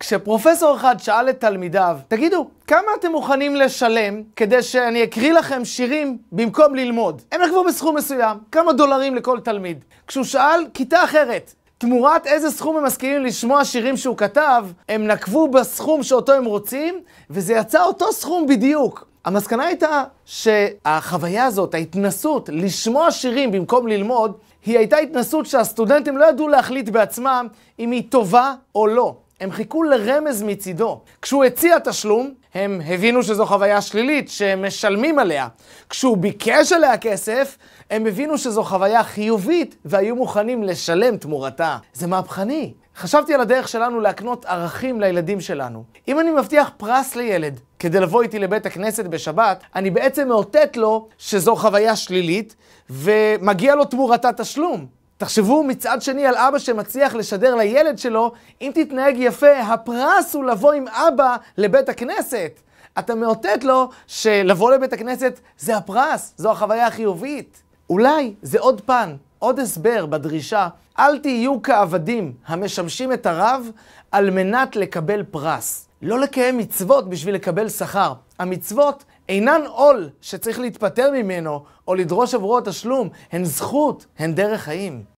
כשפרופסור אחד שאל את תלמידיו, תגידו, כמה אתם מוכנים לשלם כדי שאני אקריא לכם שירים במקום ללמוד? הם נקבו בסכום מסוים, כמה דולרים לכל תלמיד. כשהוא שאל כיתה אחרת, תמורת איזה סכום הם מסכימים לשמוע שירים שהוא כתב, הם נקבו בסכום שאותו הם רוצים, וזה יצא אותו סכום בדיוק. המסקנה הייתה שהחוויה הזאת, ההתנסות לשמוע שירים במקום ללמוד, היא הייתה התנסות שהסטודנטים לא ידעו להחליט בעצמם אם היא טובה או לא. הם חיכו לרמז מצידו. כשהוא הציע תשלום, הם הבינו שזו חוויה שלילית, שהם משלמים עליה. כשהוא ביקש עליה כסף, הם הבינו שזו חוויה חיובית, והיו מוכנים לשלם תמורתה. זה מהפכני. חשבתי על הדרך שלנו להקנות ערכים לילדים שלנו. אם אני מבטיח פרס לילד כדי לבוא איתי לבית הכנסת בשבת, אני בעצם מאותת לו שזו חוויה שלילית, ומגיע לו תמורתה תשלום. תחשבו מצד שני על אבא שמצליח לשדר לילד שלו, אם תתנהג יפה, הפרס הוא לבוא עם אבא לבית הכנסת. אתה מאותת לו שלבוא לבית הכנסת זה הפרס, זו החוויה החיובית. אולי זה עוד פן, עוד הסבר בדרישה, אל תהיו כעבדים המשמשים את הרב על מנת לקבל פרס. לא לקיים מצוות בשביל לקבל שכר. המצוות אינן עול שצריך להתפטר ממנו או לדרוש עבורו תשלום, הן זכות, הן דרך חיים.